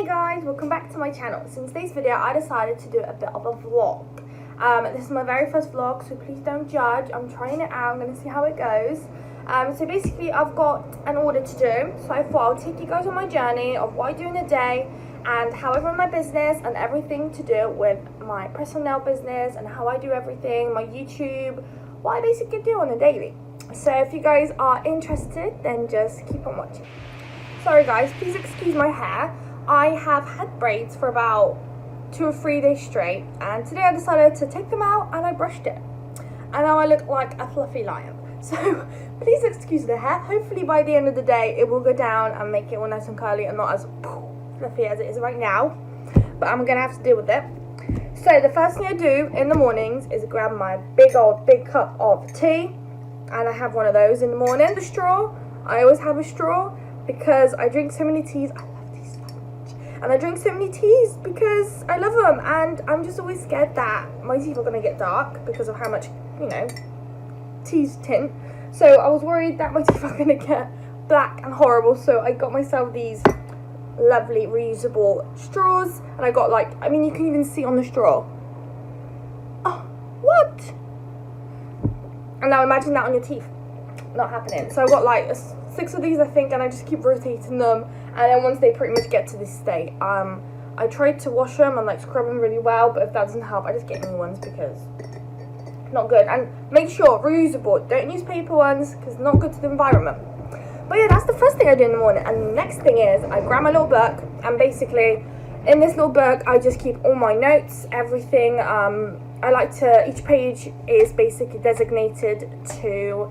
Guys, welcome back to my channel. So in today's video I decided to do a bit of a vlog. This is my very first vlog, so please don't judge. I'm trying it out, I'm going to see how it goes. So basically I've got an order to do, so I thought I'll take you guys on my journey of what I do in a day and how I run my business and everything to do with my personal nail business and how I do everything, my YouTube, what I basically do on a daily. So if you guys are interested, then just keep on watching. Sorry guys, please excuse my hair. I have had braids for about 2 or 3 days straight, and today I decided to take them out and I brushed it. And now I look like a fluffy lion. So please excuse the hair. Hopefully by the end of the day it will go down and make it all nice and curly and not as fluffy as it is right now. But I'm gonna have to deal with it. So the first thing I do in the mornings is grab my big cup of tea, and I have one of those in the morning. The straw, I always have a straw because I drink so many teas. I love teas so much, and I drink so many teas because I love them, and I'm just always scared that my teeth are gonna get dark because of how much, you know, teas tint. So I was worried that my teeth are gonna get black and horrible, so I got myself these lovely reusable straws, and I got, like, I mean, you can even see on the straw. Oh, what? And now imagine that on your teeth. Not happening. So I've got like 6 of these, I think, and I just keep rotating them, and then once they pretty much get to this state, I tried to wash them and like scrub them really well, but if that doesn't help, I just get new ones because not good. And make sure reusable, don't use paper ones because it's not good to the environment. But yeah, that's the first thing I do in the morning. And the next thing is I grab my little book, and basically in this little book I just keep all my notes, everything. I like to, each page is basically designated to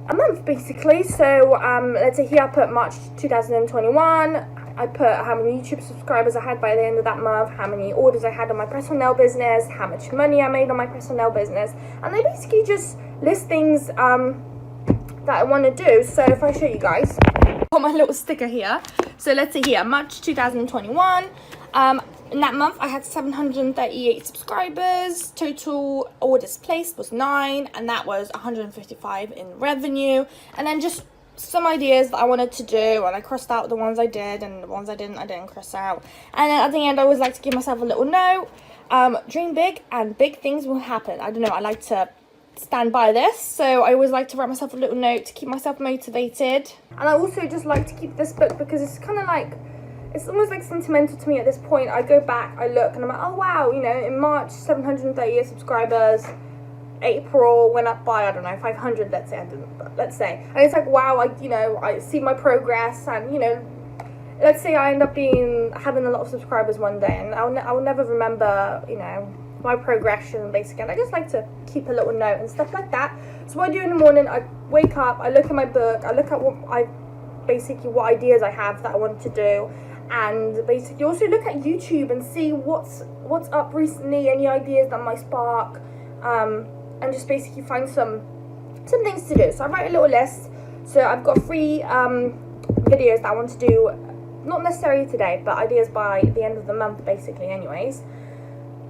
a month basically. So let's say here I put March 2021. I put how many YouTube subscribers I had by the end of that month, how many orders I had on my personal nail business, how much money I made on my personal nail business, and I basically just list things that I want to do. So if I show you guys, I've got my little sticker here. So let's say here March 2021. In that month I had 738 subscribers, total orders placed was 9, and that was 155 in revenue. And then just some ideas that I wanted to do, and I crossed out the ones I did, and the ones I didn't cross out. And then at the end I always like to give myself a little note. Dream big and big things will happen. I don't know, I like to stand by this, so I always like to write myself a little note to keep myself motivated. And I also just like to keep this book because it's kind of like, it's almost like sentimental to me at this point. I go back, I look, and I'm like, oh wow, you know, in March 738 subscribers, April went up by, I don't know, 500, let's say, and it's like, wow, I see my progress, and you know, let's say I end up having a lot of subscribers one day, and I will never remember, you know, my progression basically. And I just like to keep a little note and stuff like that. So what I do in the morning, I wake up, I look at my book, I look at what ideas I have that I want to do, and basically also look at YouTube and see what's up recently, any ideas that might spark, and just basically find some things to do. So I write a little list. So I've got 3 videos that I want to do, not necessarily today, but ideas by the end of the month basically anyways.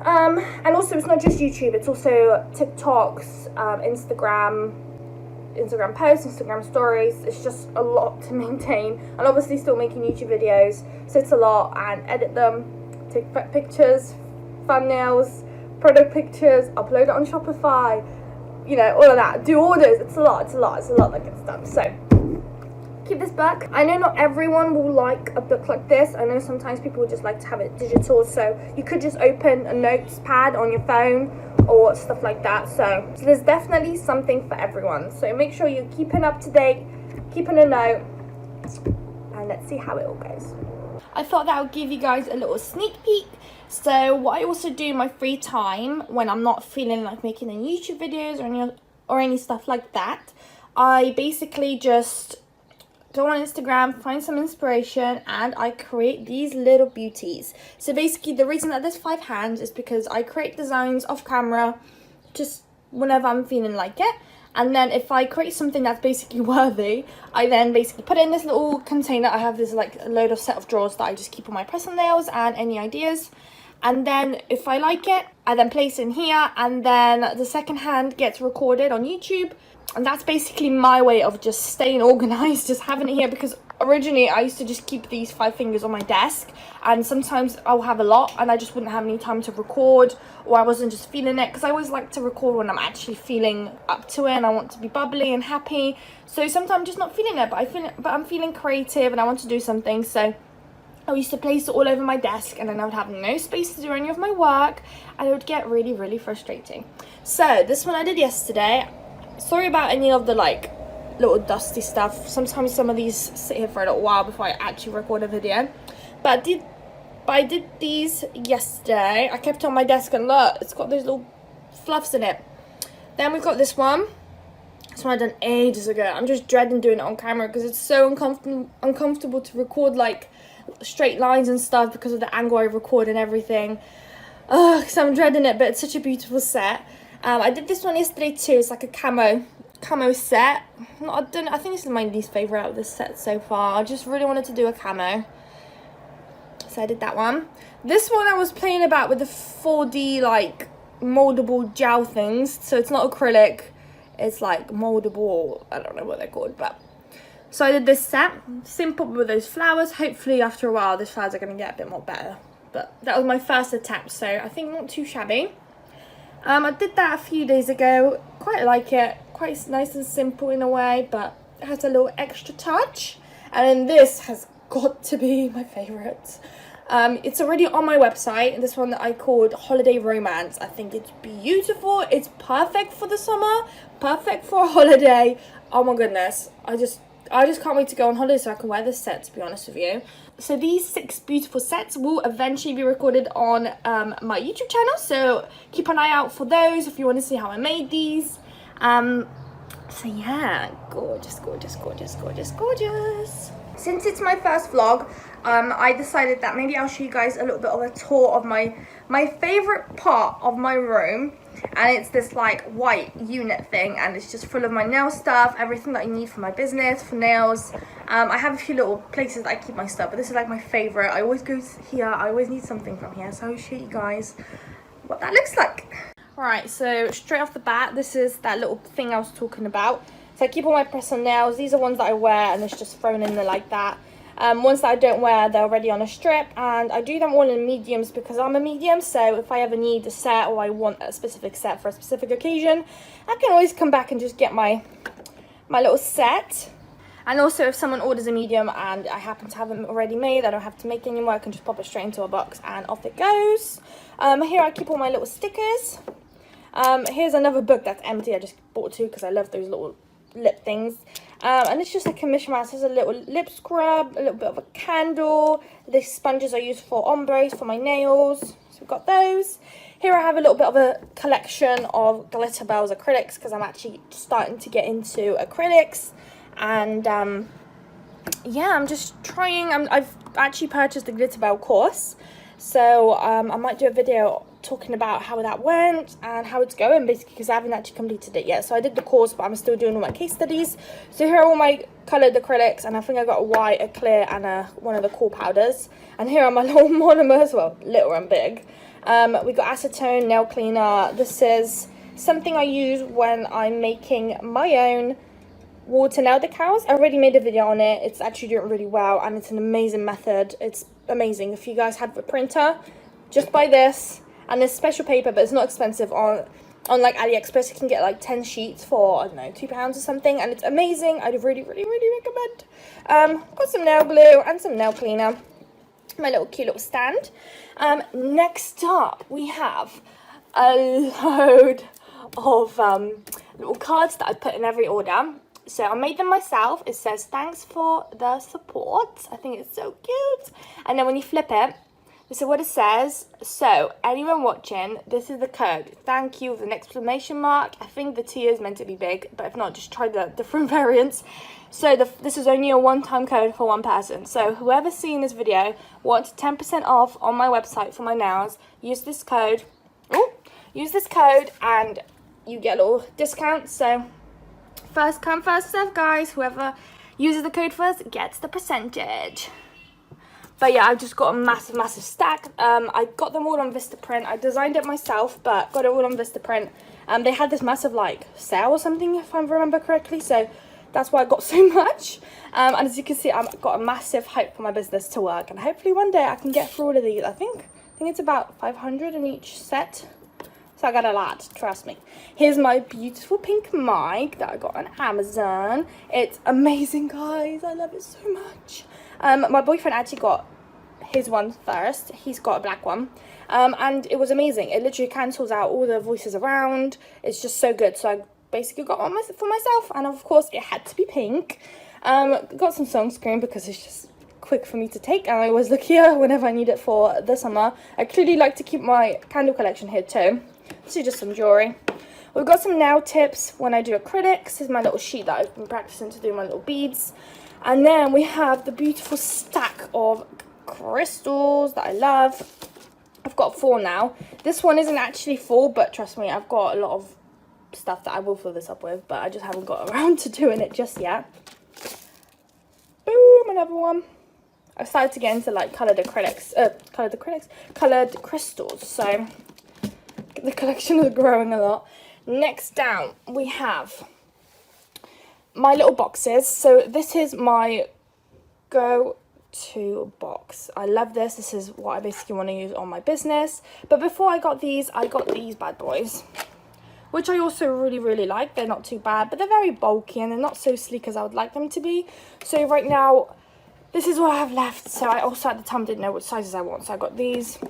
And also it's not just YouTube, it's also TikToks, Instagram posts, Instagram stories. It's just a lot to maintain, and obviously still making YouTube videos, so it's a lot, and edit them, take pictures, thumbnails, product pictures, upload it on Shopify, you know, all of that, do orders. It's a lot that gets done. So keep this book. I know not everyone will like a book like this. I know sometimes people would just like to have it digital, so you could just open a notes pad on your phone or stuff like that. So there's definitely something for everyone. So make sure you're keeping up to date, keeping a note, and let's see how it all goes. I thought that would give you guys a little sneak peek. So what I also do in my free time when I'm not feeling like making any YouTube videos or any stuff like that, I basically just go on Instagram, find some inspiration, and I create these little beauties. So basically the reason that there's 5 hands is because I create designs off camera just whenever I'm feeling like it. And then if I create something that's basically worthy, I then basically put it in this little container. I have this like a load of set of drawers that I just keep all my personal nails and any ideas. And then if I like it, I then place it in here, and then the second hand gets recorded on YouTube. And that's basically my way of just staying organized, just having it here, because originally I used to just keep these 5 fingers on my desk, and sometimes I'll have a lot and I just wouldn't have any time to record, or I wasn't just feeling it, because I always like to record when I'm actually feeling up to it and I want to be bubbly and happy. So sometimes I'm just not feeling it, but I'm feeling creative and I want to do something. So I used to place it all over my desk, and then I would have no space to do any of my work, and it would get really, really frustrating. So this one I did yesterday. Sorry about any of the like little dusty stuff. Sometimes some of these sit here for a little while before I actually record a video. But I did these yesterday. I kept it on my desk, and look, it's got those little fluffs in it. Then we've got this one. This one I done ages ago. I'm just dreading doing it on camera because it's so uncomfortable to record like straight lines and stuff because of the angle I record and everything. So I'm dreading it, but it's such a beautiful set. I did this one yesterday too. It's like a camo set. I think this is my least favorite out of this set so far. I just really wanted to do a camo, so I did that one. This one I was playing about with the 4D like moldable gel things. So it's not acrylic. It's like moldable. I don't know what they're called, but so I did this set. Simple with those flowers. Hopefully after a while, these flowers are gonna get a bit more better. But that was my first attempt, so I think not too shabby. I did that a few days ago. Quite like it. Quite nice and simple in a way, but it has a little extra touch. And then this has got to be my favourite. It's already on my website. This one that I called Holiday Romance. I think it's beautiful. It's perfect for the summer. Perfect for a holiday. Oh my goodness. I just can't wait to go on holiday so I can wear this set, to be honest with you. So these 6 beautiful sets will eventually be recorded on my YouTube channel. So keep an eye out for those if you want to see how I made these. So yeah, gorgeous, gorgeous, gorgeous, gorgeous, gorgeous. Since it's my first vlog, I decided that maybe I'll show you guys a little bit of a tour of my favorite part of my room. And it's this like white unit thing, and it's just full of my nail stuff, everything that I need for my business, for nails. I have a few little places that I keep my stuff, but this is like my favorite. I always go here, I always need something from here, so I'll show you guys what that looks like. Alright, so straight off the bat, this is that little thing I was talking about. So I keep all my press-on nails. These are ones that I wear, and it's just thrown in there like that. Ones that I don't wear, they're already on a strip, and I do them all in mediums because I'm a medium. So if I ever need a set or I want a specific set for a specific occasion, I can always come back and just get my little set. And also if someone orders a medium and I happen to have them already made, I don't have to make any more. I can just pop it straight into a box and off it goes. Here I keep all my little stickers. Here's another book that's empty. I just bought 2 because I love those little lip things. And it's just like a mishmash. There's a little lip scrub, a little bit of a candle. These sponges are used for ombres for my nails, so we've got those. Here I have a little bit of a collection of Glitter Bells acrylics because I'm actually starting to get into acrylics. And yeah, I'm just trying. I've actually purchased the Glitter Bell course, so I might do a video talking about how that went and how it's going, basically, because I haven't actually completed it yet. So I did the course, but I'm still doing all my case studies. So here are all my coloured acrylics, and I think I got a white, a clear, and one of the cool powders. And here are my little monomers, well, little and big. We got acetone nail cleaner. This is something I use when I'm making my own water nail decals. I already made a video on it. It's actually doing really well, and it's an amazing method. It's amazing. If you guys have a printer, just buy this. And there's special paper, but it's not expensive. On like AliExpress, you can get like 10 sheets for, I don't know, £2 or something, and it's amazing. I'd really, really, really recommend. Got some nail glue and some nail cleaner. My little cute little stand. Next up, we have a load of little cards that I put in every order. So I made them myself. It says, "Thanks for the support." I think it's so cute. And then when you flip it, this is what it says. So anyone watching, this is the code. Thank you with an exclamation mark. I think the T is meant to be big, but if not, just try the different variants. So this is only a one-time code for one person. So whoever's seeing this video wants 10% off on my website for my nails, use this code. Use this code and you get a little discount. So first come, first serve, guys. Whoever uses the code first gets the percentage. But yeah, I just got a massive stack. I got them all on Vistaprint. I designed it myself, but got it all on Vistaprint. They had this massive like sale or something, if I remember correctly, so that's why I got so much. And as you can see, I've got a massive hype for my business to work, and hopefully one day I can get through all of these. I think it's about 500 in each set. So I got a lot, trust me. Here's my beautiful pink mic that I got on Amazon. It's amazing, guys. I love it so much. My boyfriend actually got his one first. He's got a black one. And it was amazing. It literally cancels out all the voices around. It's just so good. So I basically got one for myself. And of course, it had to be pink. Got some sunscreen because it's just quick for me to take, and I always look here whenever I need it for the summer. I clearly like to keep my candle collection here too. So just some jewelry. We've got some nail tips when I do acrylics. This is my little sheet that I've been practicing to do my little beads. And then we have the beautiful stack of crystals that I love. I've got 4 now. This one isn't actually full, but trust me, I've got a lot of stuff that I will fill this up with, but I just haven't got around to doing it just yet. Boom, another one. I've started to get into like coloured crystals, so the collection is growing a lot. Next down, we have my little boxes. So this is my go-to box. I love this. This is what I basically want to use on my business. But before I got these bad boys, which I also really like. They're not too bad, but they're very bulky and they're not so sleek as I would like them to be. So right now, this is what I have left. So I also at the time didn't know what sizes I want. So I got these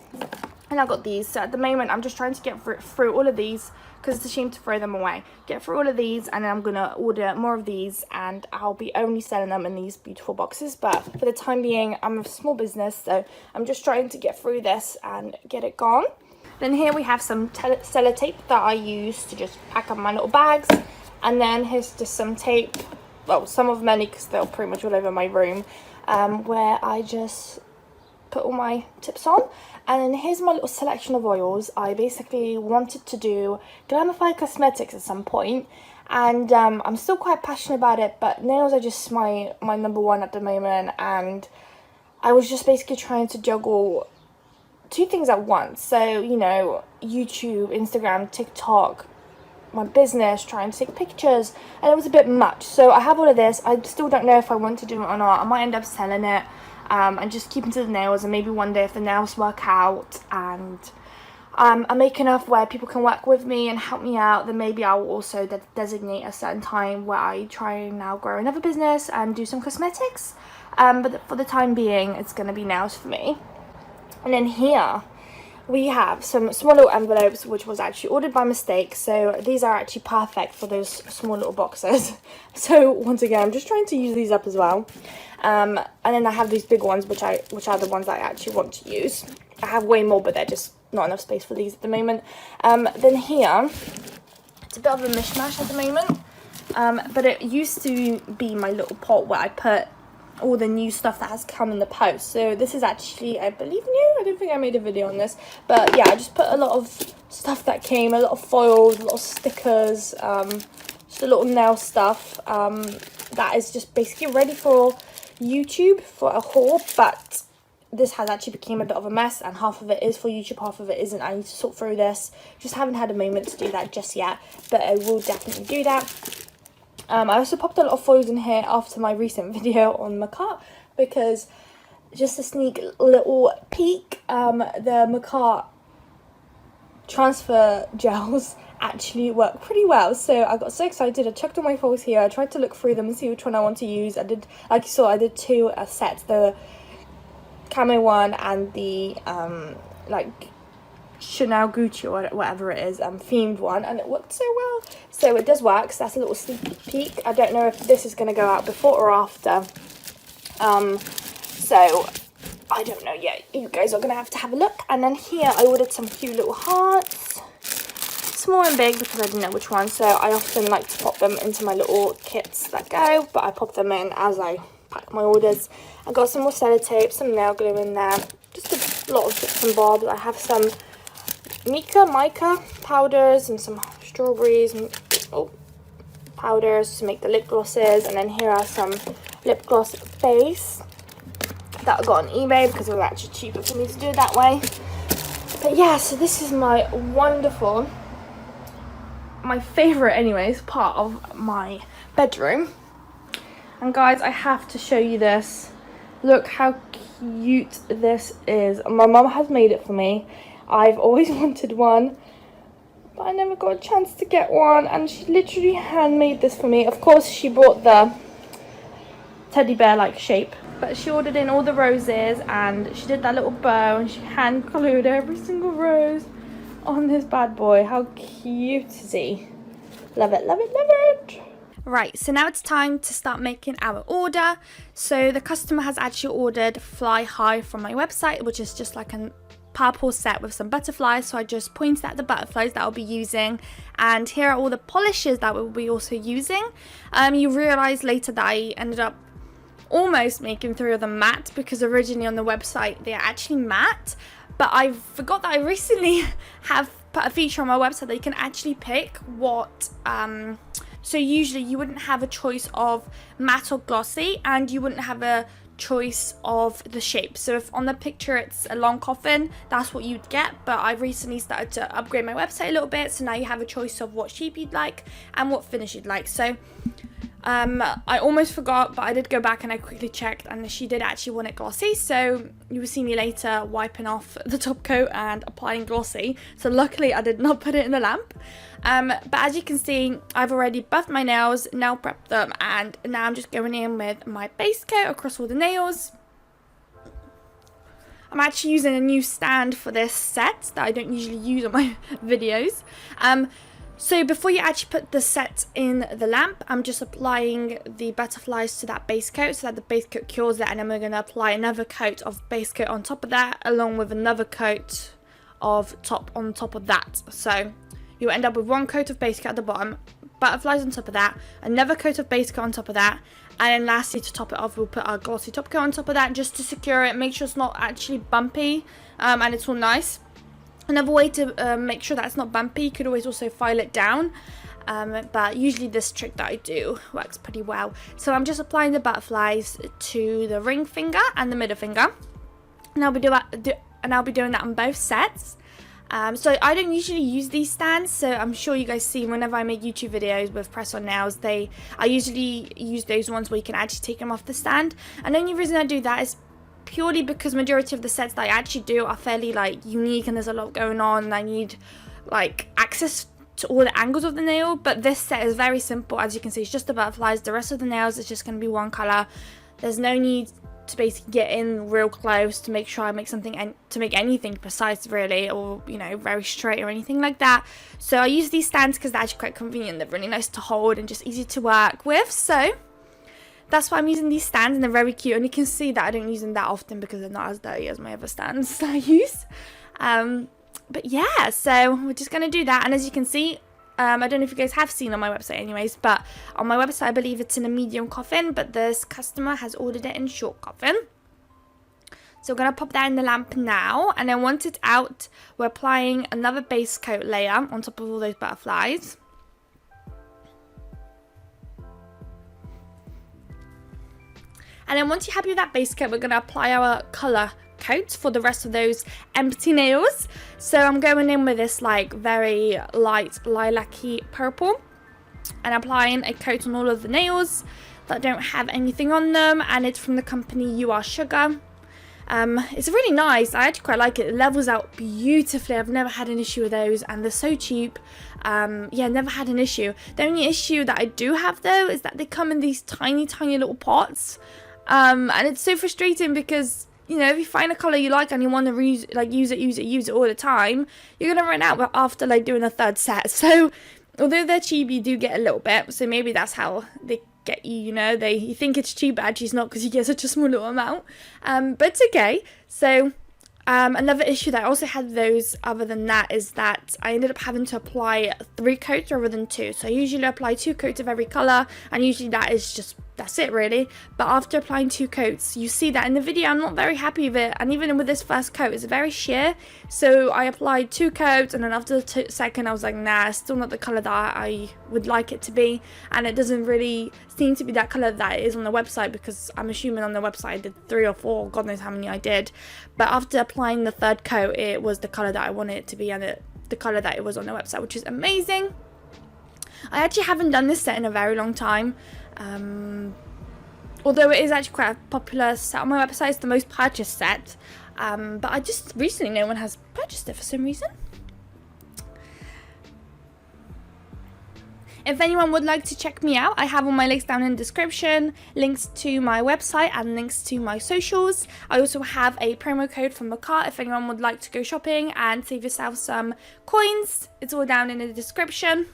and I got these. So at the moment, I'm just trying to get through all of these because it's a shame to throw them away. Get through all of these, and then I'm going to order more of these, and I'll be only selling them in these beautiful boxes. But for the time being, I'm a small business, so I'm just trying to get through this and get it gone. Then here we have some sellotape that I use to just pack up my little bags. And then here's just some tape, well, some of many because they're pretty much all over my room, where I just put all my tips on. And then here's my little selection of oils. I basically wanted to do Glamify Cosmetics at some point, and I'm still quite passionate about it, but nails are just my number one at the moment, and I was just basically trying to juggle 2 things at once. So, you know, YouTube, Instagram, TikTok, my business, trying to take pictures, and it was a bit much. So I have all of this. I still don't know if I want to do it or not. I might end up selling it and just keeping to the nails, and maybe one day if the nails work out and I make enough where people can work with me and help me out, then maybe I'll also designate a certain time where I try and now grow another business and do some cosmetics. But for the time being, it's going to be nails for me. And then here we have some small little envelopes, which was actually ordered by mistake. So these are actually perfect for those small little boxes. So once again, I'm just trying to use these up as well. And then I have these big ones, which are the ones I actually want to use. I have way more, but they're just not enough space for these at the moment. Then here, it's a bit of a mishmash at the moment. But it used to be my little pot where I put all the new stuff that has come in the post. So this is actually, I believe, new. I don't think I made a video on this, but yeah, I just put a lot of stuff that came, a lot of foils, a lot of stickers, just a little nail stuff that is just basically ready for YouTube for a haul. But this has actually become a bit of a mess, and half of it is for YouTube, half of it isn't. I need to sort through this. Just haven't had a moment to do that just yet, but I will definitely do that. I also popped a lot of foils in here after my recent video on Macar, because just a sneak little peek, the Macar transfer gels actually work pretty well. So I got so excited. I chucked all my foils here. I tried to look through them and see which one I want to use. I did, like you saw, I did 2 sets, the camo one and the like Chanel, Gucci, or whatever it is, themed one, and it worked so well. So it does work. So that's a little sneak peek. I don't know if this is going to go out before or after, so I don't know yet. You guys are going to have a look. And then here I ordered some cute little hearts, small and big, because I didn't know which one. So I often like to pop them into my little kits that go, but I pop them in as I pack my orders. I got some more sellotape, some nail glue in there, just a lot of bits and bobs. I have some mica powders and some strawberries and powders to make the lip glosses. And then here are some lip gloss base. that I got on eBay because it was actually cheaper for me to do it that way. But yeah, so this is my wonderful, my favourite anyways, part of my bedroom. And guys, I have to show you this. Look how cute this is. My mum has made it for me. I've always wanted one, but I never got a chance to get one, and she literally handmade this for me. Of course, she brought the teddy bear like shape, but she ordered in all the roses, and she did that little bow, and she hand glued every single rose on this bad boy. How cute is he? Love it, love it, love it. Right, so now it's time to start making our order. So the customer has actually ordered Fly High from my website, which is just like a purple set with some butterflies. So I just pointed at the butterflies that I'll be using, and here are all the polishes that we'll be also using. You realise later that I ended up almost making 3 of them matte, because originally on the website they're actually matte, but I forgot that I recently have put a feature on my website that you can actually pick what so usually you wouldn't have a choice of matte or glossy, and you wouldn't have a choice of the shape. So if on the picture it's a long coffin, that's what you'd get, but I recently started to upgrade my website a little bit, so now you have a choice of what shape you'd like and what finish you'd like. So I almost forgot, but I did go back and I quickly checked, and she did actually want it glossy, so you will see me later wiping off the top coat and applying glossy. So luckily I did not put it in the lamp. But as you can see, I've already buffed my nails, nail prepped them, and now I'm just going in with my base coat across all the nails. I'm actually using a new stand for this set that I don't usually use on my videos. So before you actually put the set in the lamp, I'm just applying the butterflies to that base coat so that the base coat cures it, and then we're going to apply another coat of base coat on top of that, along with another coat of on top of that. So you'll end up with 1 coat of base coat at the bottom, butterflies on top of that, another coat of base coat on top of that, and then lastly, to top it off, we'll put our glossy top coat on top of that just to secure it, make sure it's not actually bumpy, and it's all nice. Another way to make sure that it's not bumpy, you could always also file it down, but usually this trick that I do works pretty well. So I'm just applying the butterflies to the ring finger and the middle finger, and I'll be doing that on both sets. So I don't usually use these stands, so I'm sure you guys see whenever I make YouTube videos with press-on nails, I usually use those ones where you can actually take them off the stand. And the only reason I do that is purely because majority of the sets that I actually do are fairly like unique, and there's a lot going on, and I need like access to all the angles of the nail. But this set is very simple, as you can see, it's just the butterflies. The rest of the nails is just going to be one color. There's no need to basically get in real close to make sure I make something and to make anything precise really, or you know, very straight or anything like that. So I use these stands because they're actually quite convenient. They're really nice to hold and just easy to work with, so that's why I'm using these stands, and they're very cute. And you can see that I don't use them that often because they're not as dirty as my other stands that I use. But yeah, so we're just going to do that. And as you can see, I don't know if you guys have seen on my website anyways, but on my website I believe it's in a medium coffin, but this customer has ordered it in short coffin. So we're going to pop that in the lamp now, and then once it's out, we're applying another base coat layer on top of all those butterflies. And then once you're happy with that base coat, we're going to apply our colour coats for the rest of those empty nails. So I'm going in with this like very light lilac-y purple, and applying a coat on all of the nails that don't have anything on them, and it's from the company You Are Sugar. It's really nice. I actually quite like it. It levels out beautifully. I've never had an issue with those, and they're so cheap. Yeah, never had an issue. The only issue that I do have though is that they come in these tiny little pots. And it's so frustrating because, you know, if you find a colour you like and you want to use it all the time, you're going to run out after like doing a third set. So although they're cheap, you do get a little bit. So maybe that's how they get you, you know, you think it's cheap, but actually it's not because you get such a small little amount. But it's okay. So another issue that I also had with those other than that is that I ended up having to apply 3 coats rather than 2. So I usually apply 2 coats of every colour, and usually that is just that's it really. But after applying 2 coats, you see that in the video I'm not very happy with it, and even with this first coat it's very sheer. So I applied 2 coats, and then after the second I was like, nah, it's still not the colour that I would like it to be, and it doesn't really seem to be that colour that it is on the website, because I'm assuming on the website I did 3 or 4, God knows how many I did. But after applying the 3rd coat, it was the colour that I wanted it to be, and the colour that it was on the website, which is amazing. I actually haven't done this set in a very long time. Although it is actually quite a popular set on my website, it's the most purchased set, but I just recently no one has purchased it for some reason. If anyone would like to check me out, I have all my links down in the description, links to my website and links to my socials. I also have a promo code from the cart if anyone would like to go shopping and save yourself some coins. It's all down in the description.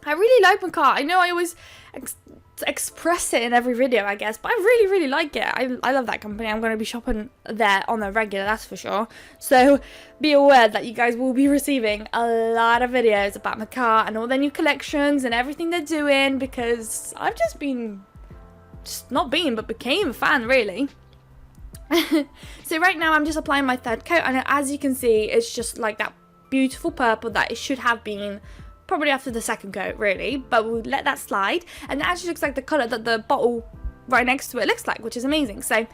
I really like my cart. I know I always express it in every video, I guess, but I really like it. I love that company. I'm going to be shopping there on a regular, that's for sure. So be aware that you guys will be receiving a lot of videos about my cart and all their new collections and everything they're doing, because I've became a fan really. So right now I'm just applying my 3rd coat, and as you can see, it's just like that beautiful purple that it should have been probably after the 2nd coat really, but we'll let that slide, and it actually looks like the colour that the bottle right next to it looks like, which is amazing. So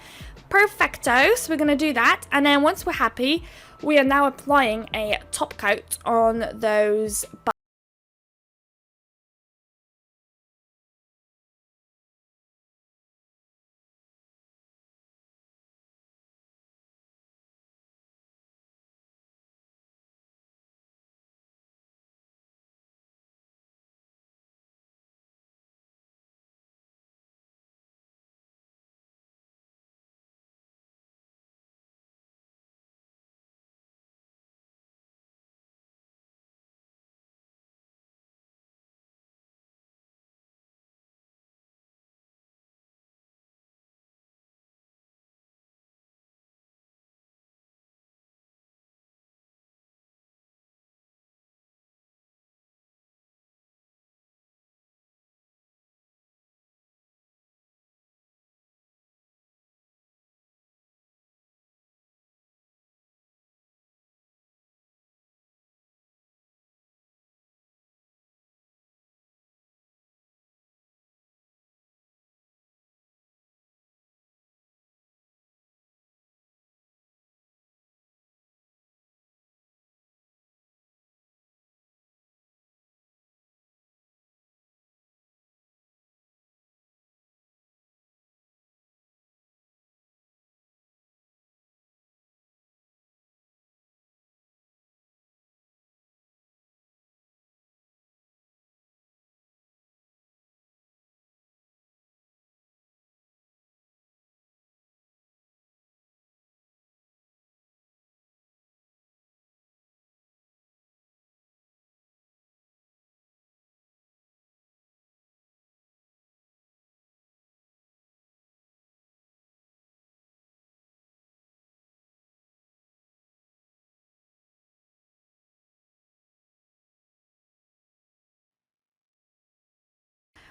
perfecto, so we're going to do that, and then once we're happy, we are now applying a top coat on those buttons.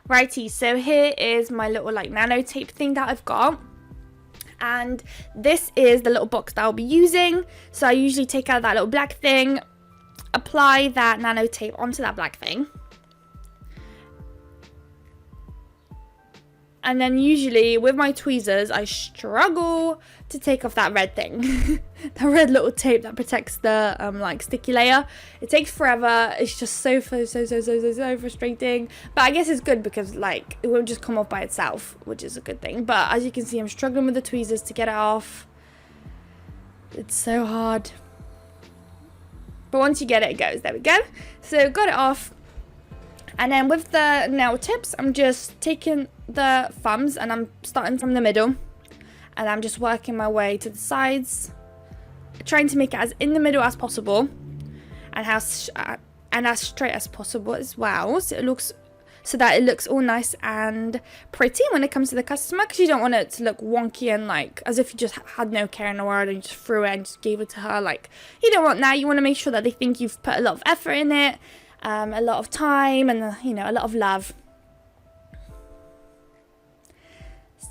Righty, so here is my little like nano tape thing that I've got, and this is the little box that I'll be using. So I usually take out that little black thing, apply that nano tape onto that black thing, and then usually with my tweezers I struggle to take off that red thing. That red little tape that protects the like sticky layer. It takes forever. It's just so frustrating, but I guess it's good because like it won't just come off by itself, which is a good thing. But as you can see, I'm struggling with the tweezers to get it off. It's so hard, but once you get it, it goes. There we go. So got it off. And then with the nail tips, I'm just taking the thumbs and I'm starting from the middle, and I'm just working my way to the sides, trying to make it as in the middle as possible and as straight as possible as well, so that it looks all nice and pretty when it comes to the customer, because you don't want it to look wonky and like as if you just had no care in the world and you just threw it and just gave it to her. Like, you don't want that. You want to make sure that they think you've put a lot of effort in it, a lot of time, and a lot of love.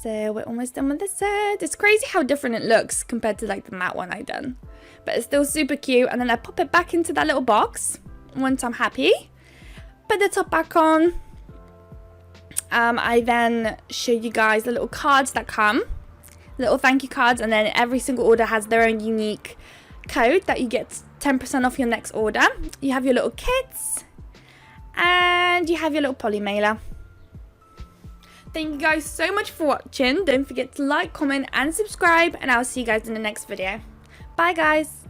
So we're almost done with the set. It's crazy how different it looks compared to like the matte one I done. But it's still super cute. And then I pop it back into that little box once I'm happy. Put the top back on. I then show you guys the little cards that come. Little thank you cards. And then every single order has their own unique code that you get 10% off your next order. You have your little kits. And you have your little poly mailer. Thank you guys so much for watching. Don't forget to like, comment and subscribe, and I'll see you guys in the next video. Bye guys.